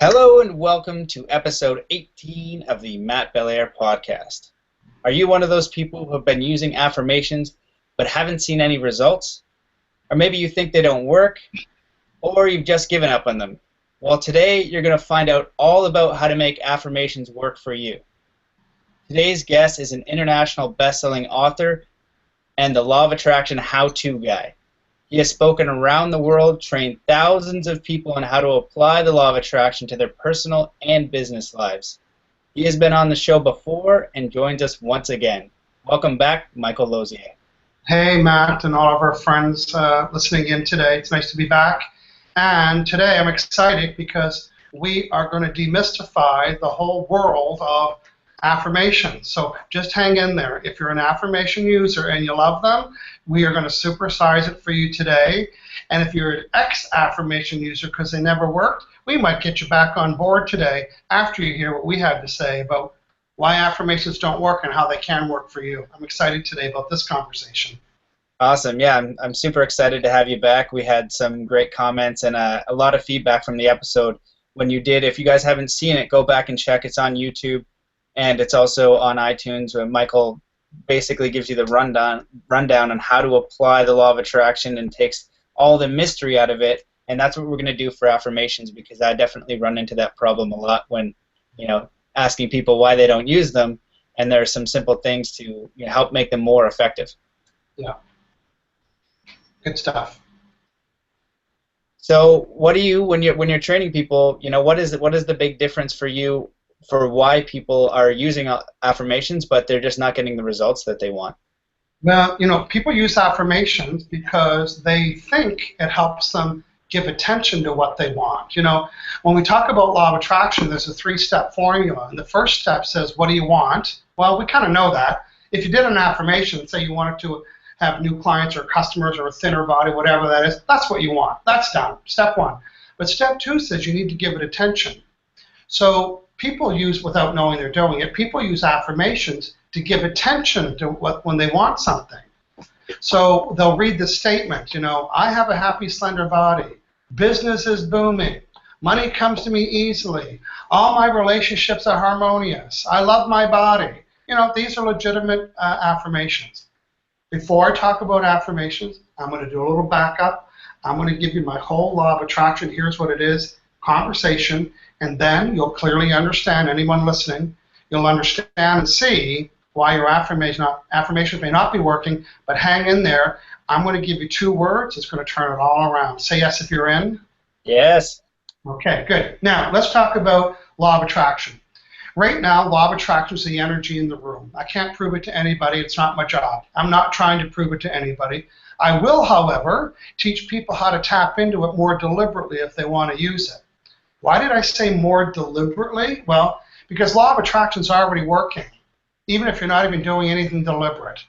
Hello and welcome to episode 18 of the Matt Belair podcast. Are you one of those people who have been using affirmations but haven't seen any results? Or maybe you think they don't work, or you've just given up on them? Well, today you're going to find out all about how to make affirmations work for you. Today's guest is an international best-selling author and the Law of Attraction how-to guy. He has spoken around the world, trained thousands of people on how to apply the Law of Attraction to their personal and business lives. He has been on the show before and joins us once again. Welcome back, Michael Losier. Hey, Matt, and all of our friends listening in today. It's nice to be back. And today I'm excited because we are going to demystify the whole world of affirmations. So just hang in there. If you're an affirmation user and you love them, we are going to supersize it for you today. And if you're an ex-affirmation user because they never worked, we might get you back on board today after you hear what we had to say about why affirmations don't work and how they can work for you. I'm excited today about this conversation. Awesome. Yeah, I'm super excited to have you back. We had some great comments and a lot of feedback from the episode when you did. If you guys haven't seen it, go back and check. It's on YouTube. And it's also on iTunes, where Michael basically gives you the rundown on how to apply the Law of Attraction and takes all the mystery out of it. And that's what we're going to do for affirmations, because I definitely run into that problem a lot when, asking people why they don't use them. And there are some simple things to help make them more effective. Yeah. Good stuff. So, what do you when you're training people? What is the big difference for you for why people are using affirmations, but they're just not getting the results that they want? Well, people use affirmations because they think it helps them give attention to what they want. When we talk about Law of Attraction, there's a 3-step formula. And the first step says, what do you want? Well, we kind of know that. If you did an affirmation, say you wanted to have new clients or customers or a thinner body, whatever that is, that's what you want. That's done, step 1. But step 2 says you need to give it attention. So people use, without knowing they're doing it, people use affirmations to give attention to when they want something. So they'll read the statement, I have a happy, slender body. Business is booming. Money comes to me easily. All my relationships are harmonious. I love my body. These are legitimate affirmations. Before I talk about affirmations, I'm going to do a little backup. I'm going to give you my whole Law of Attraction. Here's what it is, conversation. And then you'll clearly understand, anyone listening, you'll understand and see why your affirmations may not be working, but hang in there. I'm going to give you 2 words. It's going to turn it all around. Say yes if you're in. Yes. Okay, good. Now, let's talk about Law of Attraction. Right now, Law of Attraction is the energy in the room. I can't prove it to anybody. It's not my job. I'm not trying to prove it to anybody. I will, however, teach people how to tap into it more deliberately if they want to use it. Why did I say more deliberately? Well, because Law of Attraction is already working, even if you're not even doing anything deliberate.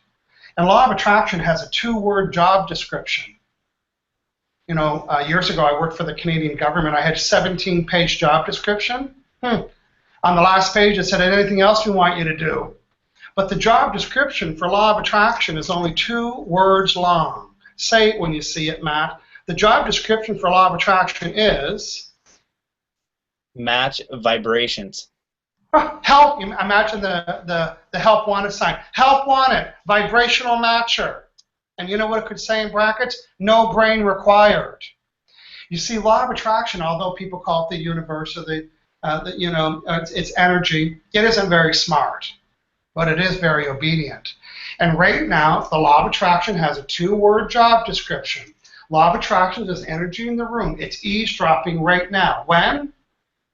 And Law of Attraction has a 2-word job description. Years ago I worked for the Canadian government. I had a 17-page job description. On the last page it said, anything else we want you to do? But the job description for Law of Attraction is only 2 words long. Say it when you see it, Matt. The job description for Law of Attraction is... match vibrations. Help. Imagine the help wanted sign. Help wanted. Vibrational matcher. And you know what it could say in brackets? No brain required. You see, Law of Attraction, although people call it the universe or it's energy, it isn't very smart, but it is very obedient. And right now, the Law of Attraction has a 2-word job description. Law of Attraction is energy in the room. It's eavesdropping right now. When?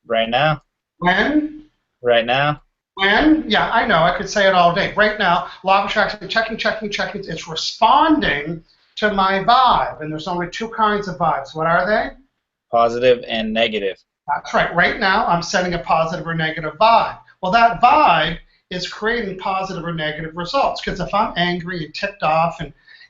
Right now. When? Right now. When? Yeah, I know. I could say it all day. Right now, Law of Attraction, checking. It's responding to my vibe. And there's only 2 kinds of vibes. What are they? Positive and negative. That's right. Right now, I'm setting a positive or negative vibe. Well, that vibe is creating positive or negative results. Because if I'm angry and ticked off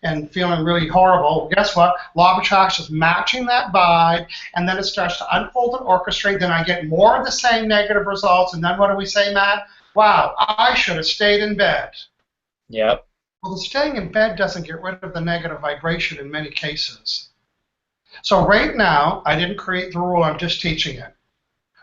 and feeling really horrible, guess what? Law of Attraction is matching that vibe, and then it starts to unfold and orchestrate. Then I get more of the same negative results, and then what do we say, Matt? Wow, I should have stayed in bed. Yep. Well, the staying in bed doesn't get rid of the negative vibration in many cases. So right now, I didn't create the rule, I'm just teaching it.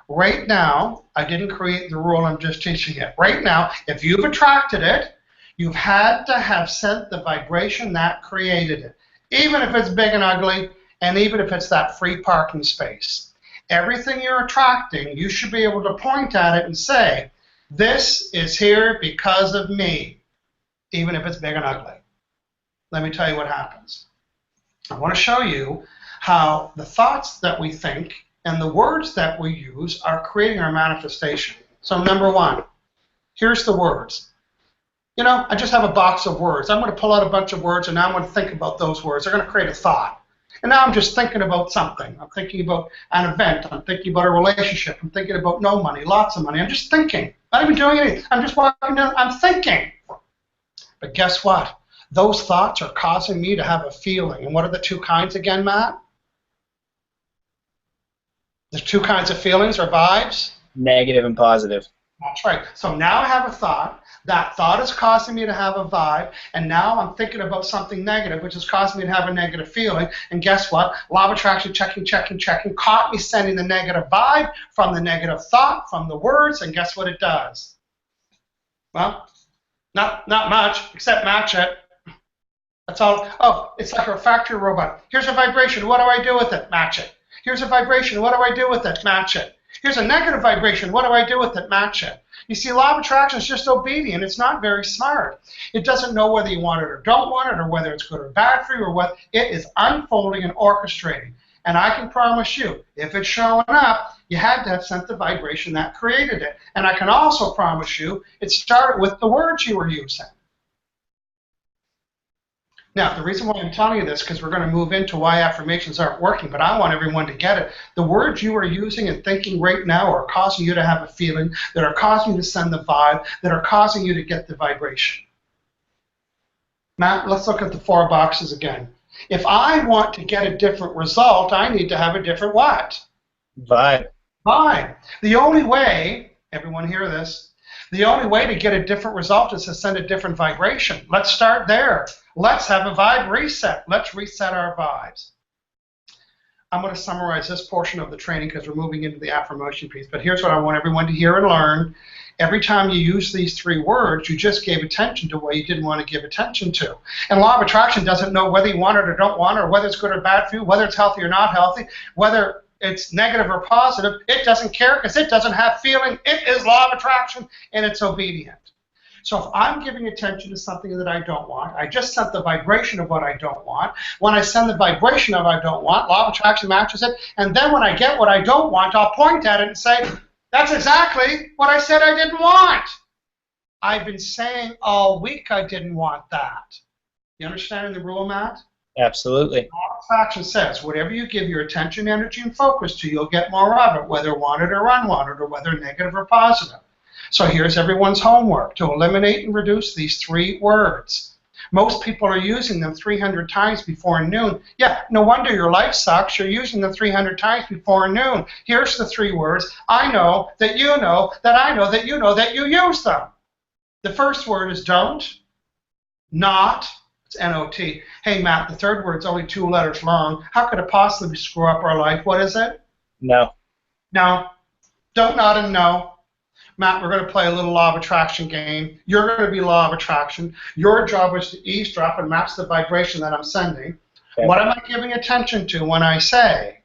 Right now, I didn't create the rule, I'm just teaching it. Right now, if you've attracted it, you've had to have sent the vibration that created it, even if it's big and ugly, and even if it's that free parking space. Everything you're attracting, you should be able to point at it and say, this is here because of me, even if it's big and ugly. Let me tell you what happens. I want to show you how the thoughts that we think and the words that we use are creating our manifestation. So number one, here's the words. You know, I just have a box of words. I'm going to pull out a bunch of words, and now I'm going to think about those words. They're going to create a thought. And now I'm just thinking about something. I'm thinking about an event. I'm thinking about a relationship. I'm thinking about no money, lots of money. I'm just thinking. Not even doing anything. I'm just walking down. I'm thinking. But guess what? Those thoughts are causing me to have a feeling. And what are the two kinds again, Matt? There's two kinds of feelings or vibes. Negative and positive. That's right. So now I have a thought. That thought is causing me to have a vibe. And now I'm thinking about something negative, which is causing me to have a negative feeling. And guess what? Law of attraction, checking, caught me sending the negative vibe from the negative thought, from the words. And guess what it does? Well, not much, except match it. That's all. Oh, it's like a factory robot. Here's a vibration. What do I do with it? Match it. Here's a vibration. What do I do with it? Match it. Here's a negative vibration. What do I do with it? Match it. You see, law of attraction is just obedient. It's not very smart. It doesn't know whether you want it or don't want it, or whether it's good or bad for you, or what. It is unfolding and orchestrating. And I can promise you, if it's showing up, you had to have sent the vibration that created it. And I can also promise you, it started with the words you were using. Now, the reason why I'm telling you this, because we're going to move into why affirmations aren't working, but I want everyone to get it. The words you are using and thinking right now are causing you to have a feeling, that are causing you to send the vibe, that are causing you to get the vibration. Matt, let's look at the 4 boxes again. If I want to get a different result, I need to have a different what? Vibe. Vibe. The only way, everyone hear this, the only way to get a different result is to send a different vibration. Let's start there. Let's have a vibe reset. Let's reset our vibes. I'm going to summarize this portion of the training because we're moving into the affirmation piece. But here's what I want everyone to hear and learn. Every time you use these 3 words, you just gave attention to what you didn't want to give attention to. And law of attraction doesn't know whether you want it or don't want it, or whether it's good or bad for you, whether it's healthy or not healthy, whether it's negative or positive. It doesn't care because it doesn't have feeling. It is law of attraction, and it's obedient. So if I'm giving attention to something that I don't want, I just sent the vibration of what I don't want. When I send the vibration of I don't want, law of attraction matches it. And then when I get what I don't want, I'll point at it and say, that's exactly what I said I didn't want. I've been saying all week I didn't want that. You understand the rule, Matt? Absolutely. Law of attraction says, whatever you give your attention, energy, and focus to, you'll get more of it, whether wanted or unwanted, or whether negative or positive. So here's everyone's homework, to eliminate and reduce these 3 words. Most people are using them 300 times before noon. Yeah, no wonder your life sucks. You're using them 300 times before noon. Here's the 3 words. I know that you know that I know that you know that you use them. The first word is don't, not, it's N-O-T. Hey, Matt, the third word's only 2 letters long. How could it possibly screw up our life? What is it? No. No. Don't, not, and no. Matt, we're going to play a little law of attraction game. You're going to be law of attraction. Your job is to eavesdrop and match the vibration that I'm sending. Okay. What am I giving attention to when I say,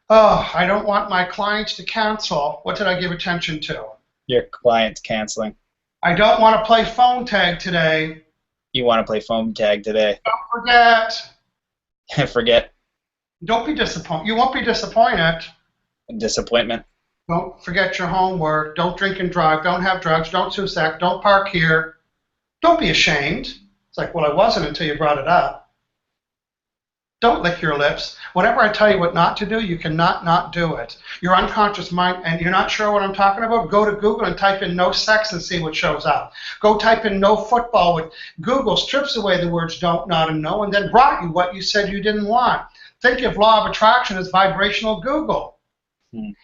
oh, I don't want my clients to cancel? What did I give attention to? Your client's canceling. I don't want to play phone tag today. You want to play phone tag today. Don't forget. Forget. Don't be disappointed. You won't be disappointed. Disappointment. Don't forget your homework. Don't drink and drive. Don't have drugs. Don't suicide. Don't park here. Don't be ashamed. It's like, well, I wasn't until you brought it up. Don't lick your lips. Whatever I tell you what not to do, you cannot not do it. Your unconscious mind, and you're not sure what I'm talking about, go to Google and type in no sex and see what shows up. Go type in no football. With Google strips away the words don't, not, and no, and then brought you what you said you didn't want. Think of law of attraction as vibrational Google.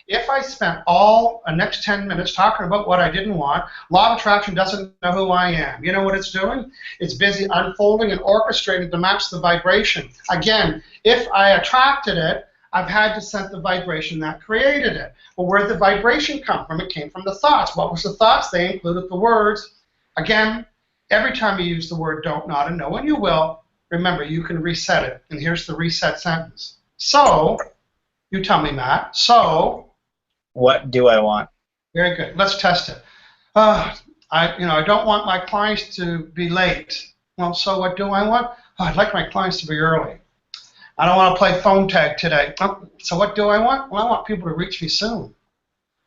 If I spent all the next 10 minutes talking about what I didn't want, law of attraction doesn't know who I am. You know what it's doing? It's busy unfolding and orchestrating to match the vibration. Again, if I attracted it, I've had to set the vibration that created it. Well, where did the vibration come from? It came from the thoughts. What was the thoughts? They included the words. Again, every time you use the word don't, not, and no, and you will, remember, you can reset it. And here's the reset sentence. So, you tell me, Matt. So, what do I want? Very good. Let's test it. I don't want my clients to be late. Well, so what do I want? Oh, I'd like my clients to be early. I don't want to play phone tag today. Oh, so what do I want? Well, I want people to reach me soon.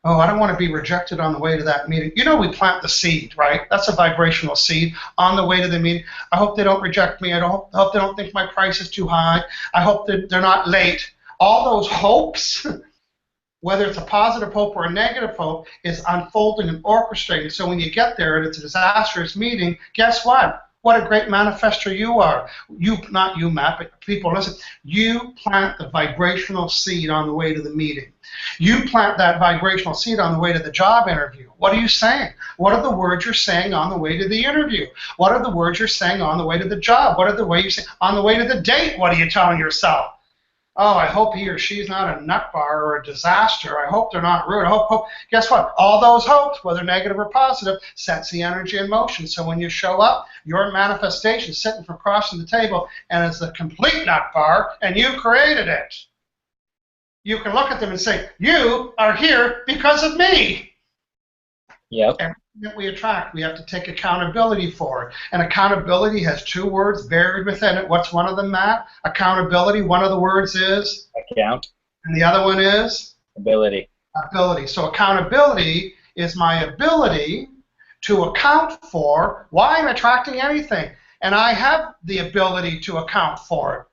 Oh, I don't want to be rejected on the way to that meeting. You know, we plant the seed, right? That's a vibrational seed on the way to the meeting. I hope they don't reject me. I hope they don't think my price is too high. I hope that they're not late. All those hopes, whether it's a positive hope or a negative hope, is unfolding and orchestrating. So when you get there and it's a disastrous meeting, guess what? What a great manifester you are. You, not you, Matt, but people, listen, you plant the vibrational seed on the way to the meeting. You plant that vibrational seed on the way to the job interview. What are you saying? What are the words you're saying on the way to the interview? What are the words you're saying on the way to the job? What are the ways you're saying on the way to the date? What are you telling yourself? Oh, I hope he or she's not a nut bar or a disaster. I hope they're not rude. I hope. Guess what? All those hopes, whether negative or positive, sets the energy in motion. So when you show up, your manifestation is sitting for crossing the table, and it's a complete nut bar, and you created it. You can look at them and say, you are here because of me. Yep. Everything that we attract, we have to take accountability for it. And accountability has two words buried within it. What's one of them, Matt? Accountability, one of the words is? Account. And the other one is? Ability. Ability. So accountability is my ability to account for why I'm attracting anything. And I have the ability to account for it.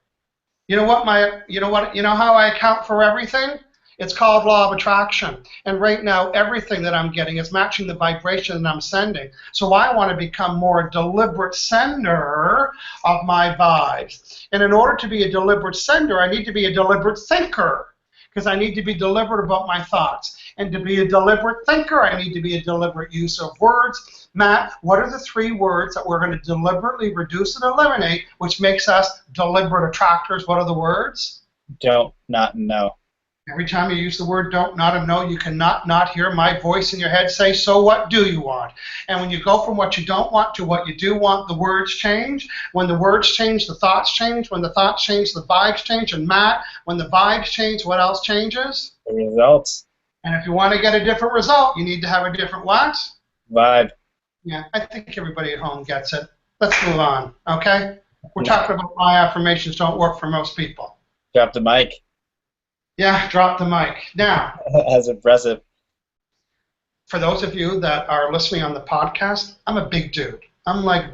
You know how I account for everything? It's called law of attraction. And right now, everything that I'm getting is matching the vibration that I'm sending. So I want to become more a deliberate sender of my vibes. And in order to be a deliberate sender, I need to be a deliberate thinker, because I need to be deliberate about my thoughts. And to be a deliberate thinker, I need to be a deliberate use of words. Matt, what are the 3 words that we're going to deliberately reduce and eliminate, which makes us deliberate attractors? What are the words? Don't, not, no. Every time you use the word don't, not, and no, you cannot not hear my voice in your head say, so what do you want? And when you go from what you don't want to what you do want, the words change. When the words change, the thoughts change. When the thoughts change, the vibes change. And Matt, when the vibes change, what else changes? The results. And if you want to get a different result, you need to have a different what? Vibe. Yeah, I think everybody at home gets it. Let's move on, okay? We're talking about why affirmations don't work for most people. Drop the mic. Yeah, drop the mic. Now, That's impressive. for those of you that are listening on the podcast, I'm a big dude. I'm like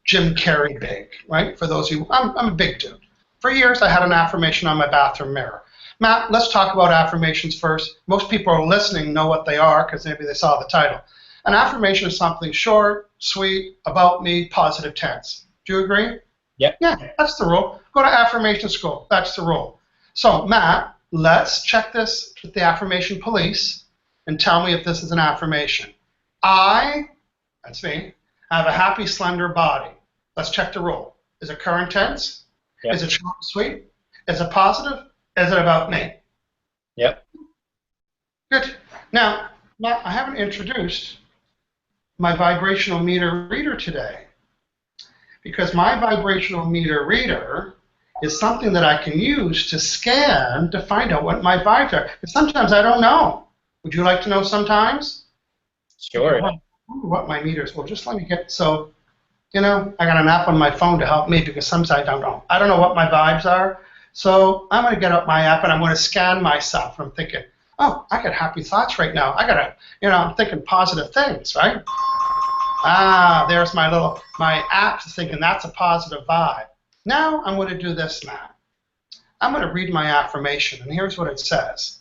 Jim Carrey big, right? For those of you, I'm a big dude. For years, I had an affirmation on my bathroom mirror. Matt, let's talk about affirmations first. Most people are listening know what they are because maybe they saw the title. An affirmation is something short, sweet, about me, positive tense. Do you agree? Yep. Yeah, that's the rule. Go to affirmation school. That's the rule. So, Matt, let's check this with the affirmation police and tell me if this is an affirmation. That's me, have a happy, slender body. Let's check the rule. Is it current tense? Yep. Is it short and sweet? Is it positive? Is it about me? Yep. Good. Now, I haven't introduced my vibrational meter reader today, because my vibrational meter reader is something that I can use to scan to find out what my vibes are. Because sometimes I don't know. Would you like to know sometimes? Sure. I wonder what my meter is. Well, just let me get, so, I got an app on my phone to help me, because sometimes I don't know. I don't know what my vibes are. So I'm going to get up my app and I'm going to scan myself. I'm thinking, oh, I got happy thoughts right now. I'm thinking positive things, right? There's my app thinking that's a positive vibe. Now I'm going to do this, Matt. I'm going to read my affirmation, and here's what it says.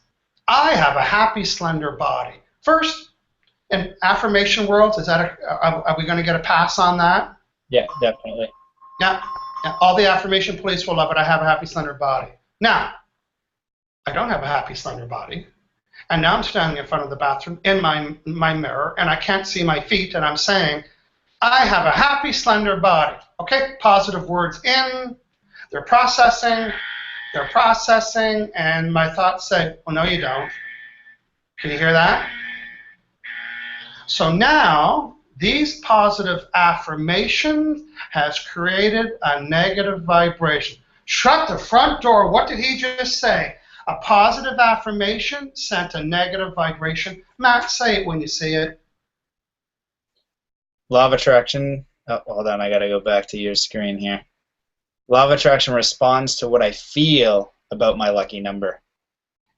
I have a happy, slender body. First, in affirmation worlds, are we going to get a pass on that? Yeah, definitely. Yeah. All the affirmation police will love it. I have a happy, slender body. Now, I don't have a happy, slender body. And now I'm standing in front of the bathroom in my mirror, and I can't see my feet, and I'm saying, I have a happy, slender body. Okay? Positive words in. They're processing. They're processing, and my thoughts say, well, no, you don't. Can you hear that? So now, these positive affirmations has created a negative vibration. Shut the front door. What did he just say? A positive affirmation sent a negative vibration. Matt, say it when you see it. Law of attraction. Oh, hold on, I gotta go back to your screen here. Law of attraction responds to what I feel about my lucky number.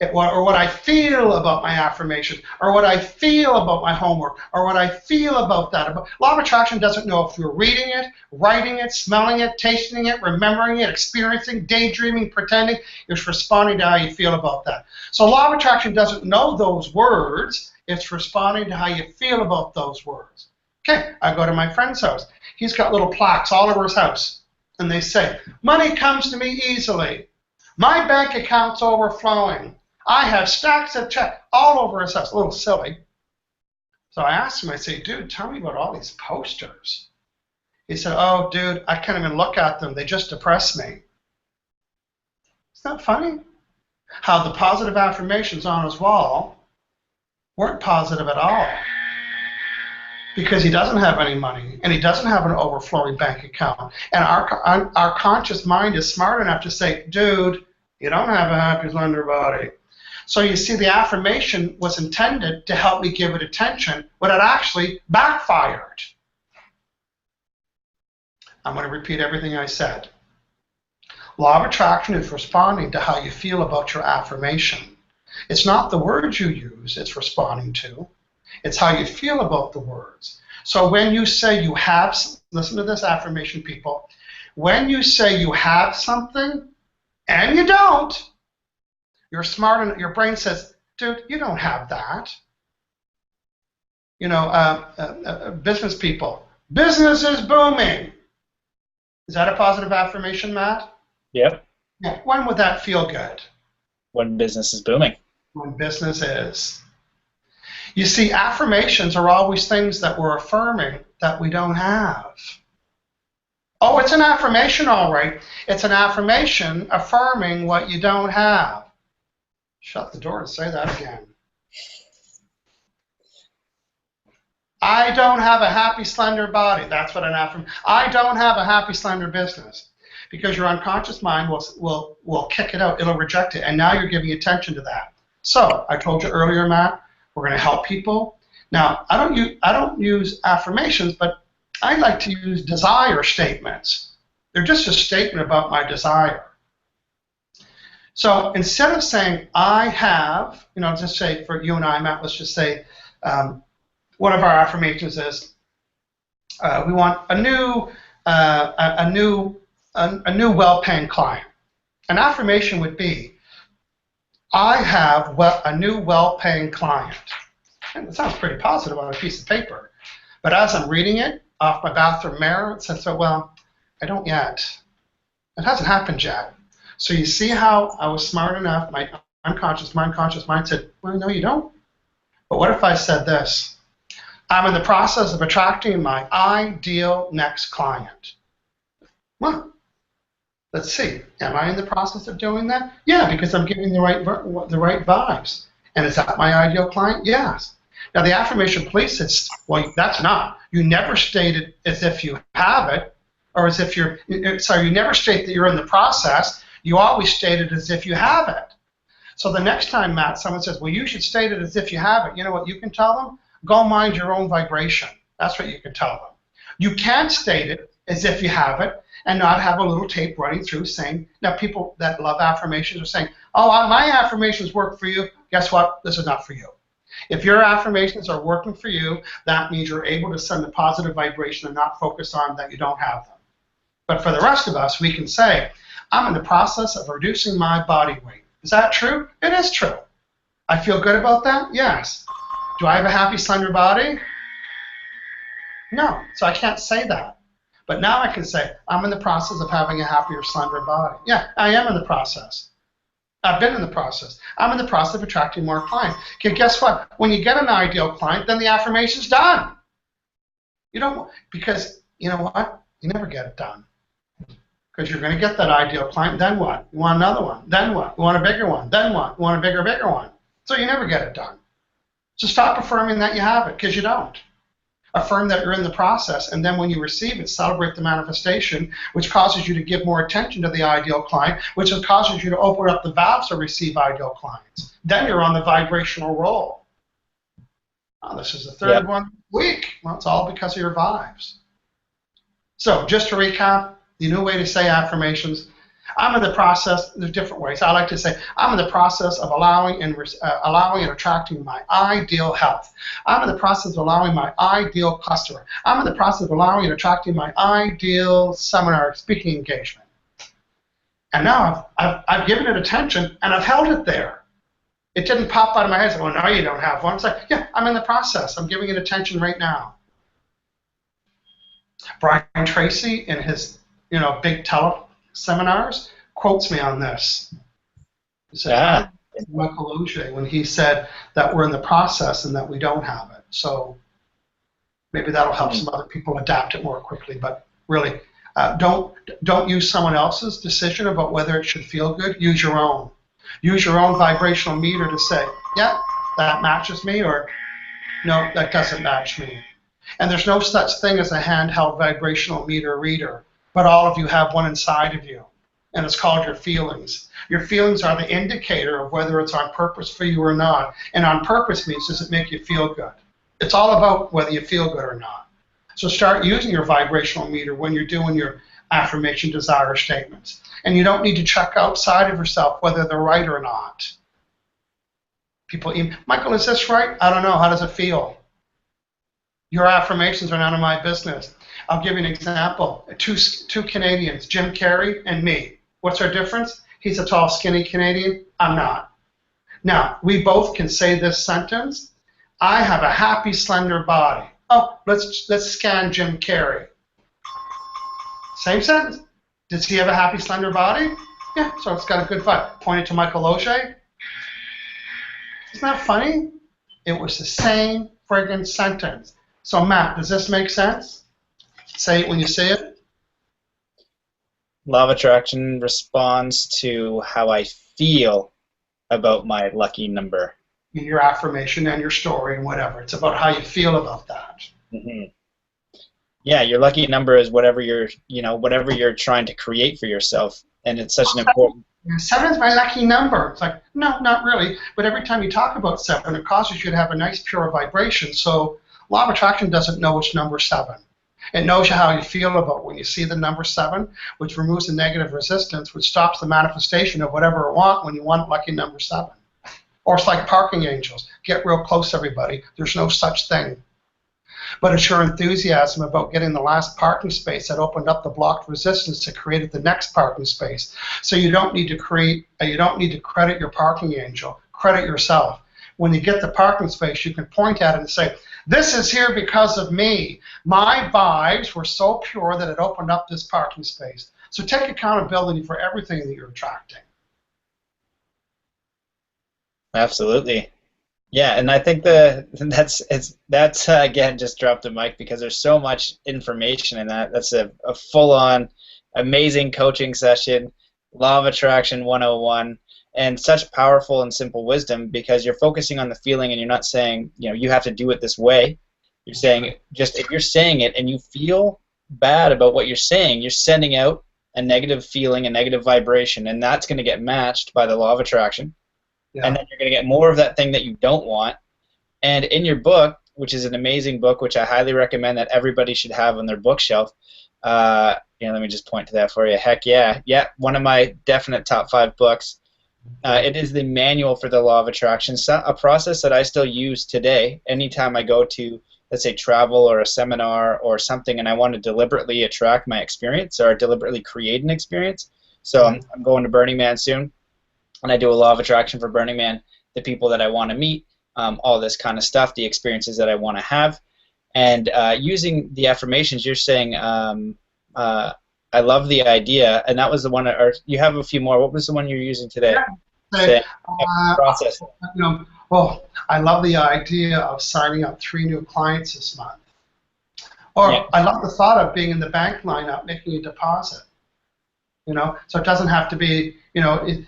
Or what I feel about my affirmations, or what I feel about my homework, or what I feel about that. Law of attraction doesn't know if you're reading it, writing it, smelling it, tasting it, remembering it, experiencing, daydreaming, pretending. It's responding to how you feel about that. So law of attraction doesn't know those words. It's responding to how you feel about those words. Okay, I go to my friend's house. He's got little plaques all over his house, and they say, money comes to me easily. My bank account's overflowing. I have stacks of checks all over his house. A little silly. So I asked him, I say, dude, tell me about all these posters. He said, oh, dude, I can't even look at them. They just depress me. Isn't that funny? How the positive affirmations on his wall weren't positive at all. Because he doesn't have any money, and he doesn't have an overflowing bank account. And our conscious mind is smart enough to say, dude, you don't have a happy, slender body. So you see, the affirmation was intended to help me give it attention, but it actually backfired. I'm going to repeat everything I said. Law of attraction is responding to how you feel about your affirmation. It's not the words you use it's responding to. It's how you feel about the words. So when you say you have, listen to this affirmation, people. When you say you have something and you don't, you're smart and your brain says, dude, you don't have that. You know, business people. Business is booming. Is that a positive affirmation, Matt? Yep. Yeah. When would that feel good? When business is booming. When business is. You see, affirmations are always things that we're affirming that we don't have. Oh, it's an affirmation, all right. It's an affirmation affirming what you don't have. Shut the door and say that again. I don't have a happy, slender body. That's what an affirmation. I don't have a happy, slender business. Because your unconscious mind will kick it out. It'll reject it. And now you're giving attention to that. So I told you earlier, Matt, we're going to help people. Now, I don't use affirmations, but I like to use desire statements. They're just a statement about my desire. So instead of saying I have, you know, just say for you and I, Matt, let's just say one of our affirmations is we want a new well-paying client. An affirmation would be, I have a new well-paying client. And it sounds pretty positive on a piece of paper. But as I'm reading it off my bathroom mirror, it says, well, I don't yet. It hasn't happened yet. So you see how I was smart enough, my unconscious mind said, well, no, you don't. But what if I said this? I'm in the process of attracting my ideal next client. Well, let's see. Am I in the process of doing that? Yeah, because I'm giving the right vibes. And is that my ideal client? Yes. Now the affirmation police says, well, that's not. You never stated as if you have it, or as if you're. Sorry, you never state that you're in the process. You always state it as if you have it. So the next time, Matt, someone says, well, you should state it as if you have it. You know what you can tell them? Go mind your own vibration. That's what you can tell them. You can't state it as if you have it and not have a little tape running through saying, now people that love affirmations are saying, oh, my affirmations work for you. Guess what? This is not for you. If your affirmations are working for you, that means you're able to send a positive vibration and not focus on that you don't have them. But for the rest of us, we can say, I'm in the process of reducing my body weight. Is that true? It is true. I feel good about that? Yes. Do I have a happy, slender body? No. So I can't say that. But now I can say, I'm in the process of having a happier, slender body. Yeah, I am in the process. I've been in the process. I'm in the process of attracting more clients. Okay, guess what? When you get an ideal client, then the affirmation's done. You don't, because you know what? You never get it done. because you're going to get that ideal client. Then what? You want another one. Then what? You want a bigger one. Then what? You want a bigger one. So you never get it done. So stop affirming that you have it, because you don't. Affirm that you're in the process, and then when you receive it, celebrate the manifestation, which causes you to give more attention to the ideal client, which causes you to open up the valves to receive ideal clients. Then you're on the vibrational roll. Oh, this is the third one week. Well, it's all because of your vibes. So just to recap, the new way to say affirmations: I'm in the process. There's different ways. I like to say I'm in the process of allowing and attracting my ideal health. I'm in the process of allowing my ideal customer. I'm in the process of allowing and attracting my ideal seminar speaking engagement. And now I've given it attention, and I've held it there. It didn't pop out of my head. Well, no, you don't have one. It's like, yeah, I'm in the process. I'm giving it attention right now. Brian Tracy, in his big seminars, quotes me on this. He said, Michael Losier, when he said that we're in the process and that we don't have it. So maybe that'll help some other people adapt it more quickly. But really, don't use someone else's decision about whether it should feel good. Use your own. Use your own vibrational meter to say, yeah, that matches me, or no, that doesn't match me. And there's no such thing as a handheld vibrational meter reader, but all of you have one inside of you, and it's called your feelings. Your feelings are the indicator of whether it's on purpose for you or not. And on purpose means, does it make you feel good? It's all about whether you feel good or not. So start using your vibrational meter when you're doing your affirmation desire statements. And you don't need to check outside of yourself whether they're right or not. People email, Michael, is this right? I don't know. How does it feel? Your affirmations are none of my business. I'll give you an example. Two Canadians, Jim Carrey and me. What's our difference? He's a tall, skinny Canadian. I'm not. Now, we both can say this sentence. I have a happy, slender body. Oh, let's scan Jim Carrey. Same sentence. Does he have a happy, slender body? Yeah, so it's got a good vibe. Point it to Michael Losier. Isn't that funny? It was the same friggin' sentence. So, Matt, does this make sense? Say it when you say it. Law of attraction responds to how I feel about my lucky number. Your affirmation and your story and whatever. It's about how you feel about that. Mm-hmm. Yeah, your lucky number is whatever you're trying to create for yourself, and it's such an important. 7 is my lucky number. It's like, no, not really. But every time you talk about 7, it causes you to have a nice pure vibration. So law of attraction doesn't know which number 7. It knows how you feel about when you see the number 7, which removes the negative resistance, which stops the manifestation of whatever you want when you want lucky number 7. Or it's like parking angels. Get real close, everybody. There's no such thing. But it's your enthusiasm about getting the last parking space that opened up the blocked resistance that created the next parking space. So you don't need to credit your parking angel. Credit yourself. When you get the parking space, you can point at it and say, this is here because of me. My vibes were so pure that it opened up this parking space. So take accountability for everything that you're attracting. Absolutely. Yeah, and I think that's again, just drop the mic, because there's so much information in that. That's a full-on amazing coaching session, Law of Attraction 101, and such powerful and simple wisdom, because you're focusing on the feeling and you're not saying, you have to do it this way. You're saying, just if you're saying it and you feel bad about what you're saying, you're sending out a negative feeling, a negative vibration, and that's going to get matched by the Law of Attraction. Yeah. And then you're going to get more of that thing that you don't want. And in your book, which is an amazing book, which I highly recommend that everybody should have on their bookshelf, let me just point to that for you. Heck yeah. Yeah, one of my definite top 5 books. It is the manual for the Law of Attraction, a process that I still use today. Anytime I go to, let's say, travel or a seminar or something, and I want to deliberately attract my experience or deliberately create an experience. So I'm going to Burning Man soon. And I do a Law of Attraction for Burning Man, the people that I want to meet, all this kind of stuff, the experiences that I want to have. And using the affirmations, you're saying, I love the idea, and that was the one, or you have a few more. What was the one you're using today? Process. Well, I love the idea of signing up 3 new clients this month. Or I love the thought of being in the bank lineup making a deposit. So it doesn't have to be,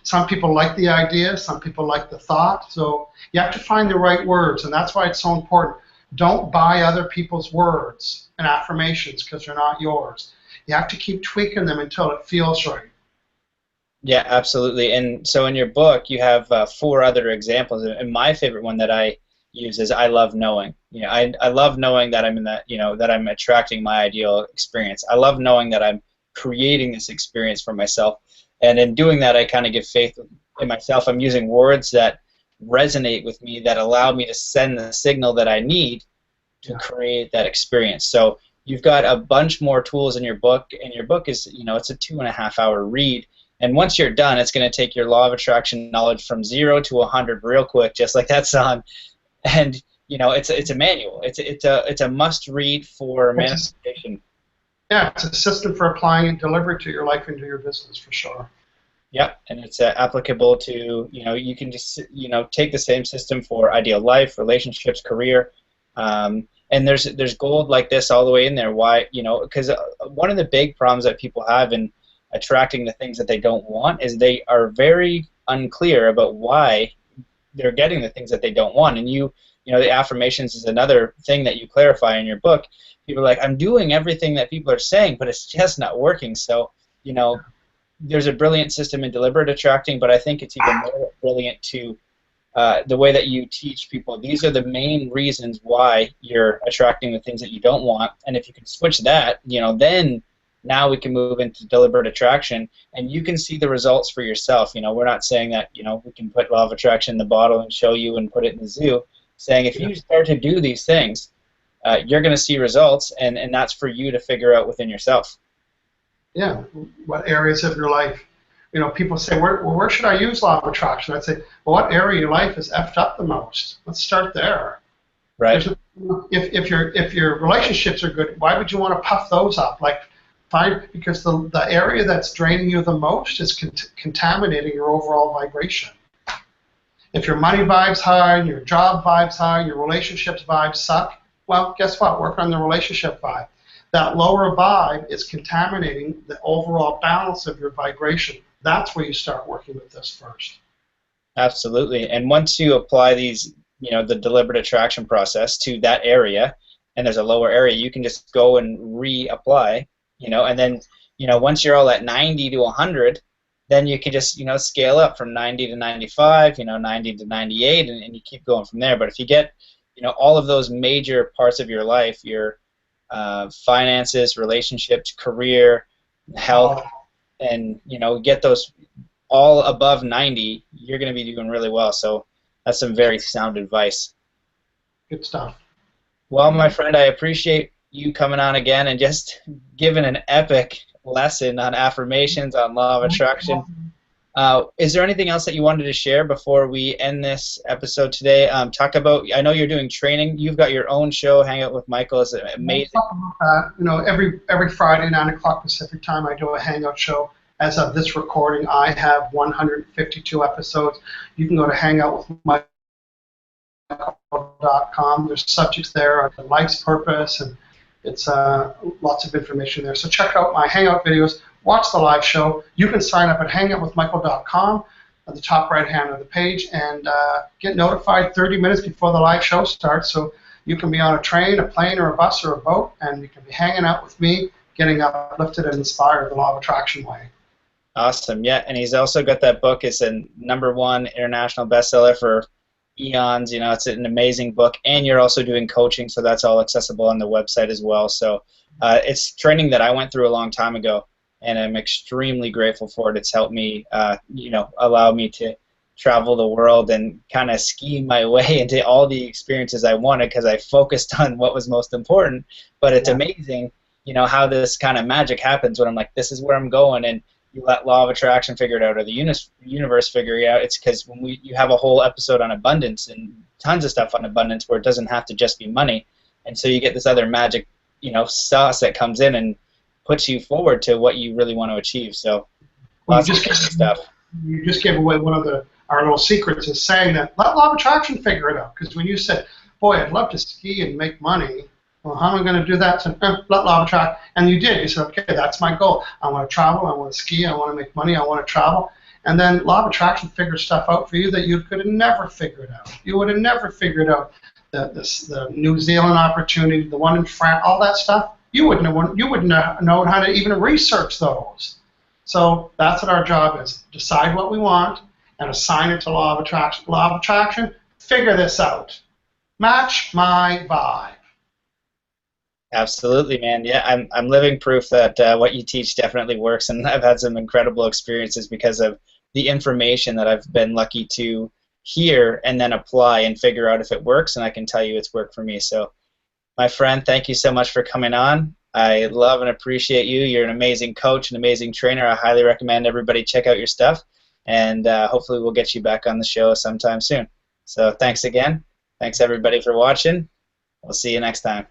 some people like the idea, some people like the thought. So you have to find the right words, and that's why it's so important. Don't buy other people's words and affirmations because they're not yours. You have to keep tweaking them until it feels right. Yeah, absolutely. And so in your book, you have 4 other examples. And my favorite one that I use is I love knowing. I love knowing that I'm in that, that I'm attracting my ideal experience. I love knowing that I'm creating this experience for myself. And in doing that, I kind of give faith in myself. I'm using words that resonate with me, that allow me to send the signal that I need to create that experience. So you've got a bunch more tools in your book, and your book is, it's a 2.5-hour read. And once you're done, it's going to take your law of attraction knowledge from 0 to 100 real quick, just like that song. And it's a manual. It's a must read for manifestation. Yeah, it's a system for applying and delivering to your life and to your business for sure. Yep, and it's applicable to you can just take the same system for ideal life, relationships, career, and there's gold like this all the way in there. Why? Because one of the big problems that people have in attracting the things that they don't want is they are very unclear about why they're getting the things that they don't want. And the affirmations is another thing that you clarify in your book. People are like, I'm doing everything that people are saying, but it's just not working. So there's a brilliant system in deliberate attracting, but I think it's even more brilliant to the way that you teach people. These are the main reasons why you're attracting the things that you don't want, and if you can switch that, then now we can move into deliberate attraction, and you can see the results for yourself. We're not saying that we can put law of attraction in the bottle and show you and put it in the zoo. Saying if you start to do these things, you're going to see results, and that's for you to figure out within yourself. Yeah, what areas of your life? People say, where should I use law of attraction? I'd say, well, what area of your life is effed up the most? Let's start there. Right. If your relationships are good, why would you want to puff those up? Because the area that's draining you the most is contaminating your overall vibration. If your money vibe's high, your job vibe's high, your relationships vibes suck, well, guess what? Work on the relationship vibe. That lower vibe is contaminating the overall balance of your vibration. That's where you start working with this first. Absolutely. And once you apply these, the deliberate attraction process to that area, and there's a lower area, you can just go and reapply, and then, once you're all at 90 to 100, then you can just, scale up from 90 to 95, 90 to 98, and you keep going from there. But if you get, all of those major parts of your life, your finances, relationships, career, health, and get those all above 90, you're going to be doing really well. So that's some very sound advice. Good stuff. Well, my friend, I appreciate you coming on again and just giving an epic lesson on affirmations, on law of attraction. Is there anything else that you wanted to share before we end this episode today? Talk about, I know you're doing training. You've got your own show, Hang Out with Michael. It's amazing. Every Friday, 9 o'clock Pacific time, I do a Hangout show. As of this recording, I have 152 episodes. You can go to hangoutwithmichael.com. There's subjects there on life's purpose, and it's lots of information there. So check out my Hangout videos. Watch the live show. You can sign up at hangoutwithmichael.com at the top right hand of the page and get notified 30 minutes before the live show starts. So you can be on a train, a plane, or a bus, or a boat, and you can be hanging out with me, getting uplifted and inspired the law of attraction way. Awesome. Yeah, and he's also got that book. It's a #1 international bestseller for eons. It's an amazing book, and you're also doing coaching, so that's all accessible on the website as well. So it's training that I went through a long time ago, and I'm extremely grateful for it. It's helped me, allow me to travel the world and kind of scheme my way into all the experiences I wanted because I focused on what was most important. But it's amazing, how this kind of magic happens when I'm like, this is where I'm going, and you let law of attraction figure it out, or the universe figure it out. It's because when you have a whole episode on abundance and tons of stuff on abundance where it doesn't have to just be money, and so you get this other magic, sauce that comes in and puts you forward to what you really want to achieve. So, lots of stuff. You just gave away one of our little secrets is saying that let law of attraction figure it out. Because when you said, "Boy, I'd love to ski and make money," Well, how am I going to do that? So, law of attraction. And you did. You said, okay, that's my goal. I want to travel. I want to ski. I want to make money. I want to travel. And then law of attraction figures stuff out for you that you could have never figured out. You would have never figured out the New Zealand opportunity, the one in France, all that stuff. You wouldn't have known how to even research those. So that's what our job is. Decide what we want and assign it to law of attraction. Law of attraction, figure this out. Match my vibe. Absolutely, man. Yeah, I'm living proof that what you teach definitely works, and I've had some incredible experiences because of the information that I've been lucky to hear and then apply and figure out if it works, and I can tell you it's worked for me. So, my friend, thank you so much for coming on. I love and appreciate you. You're an amazing coach, an amazing trainer. I highly recommend everybody check out your stuff, and hopefully we'll get you back on the show sometime soon. So thanks again. Thanks everybody for watching. We'll see you next time.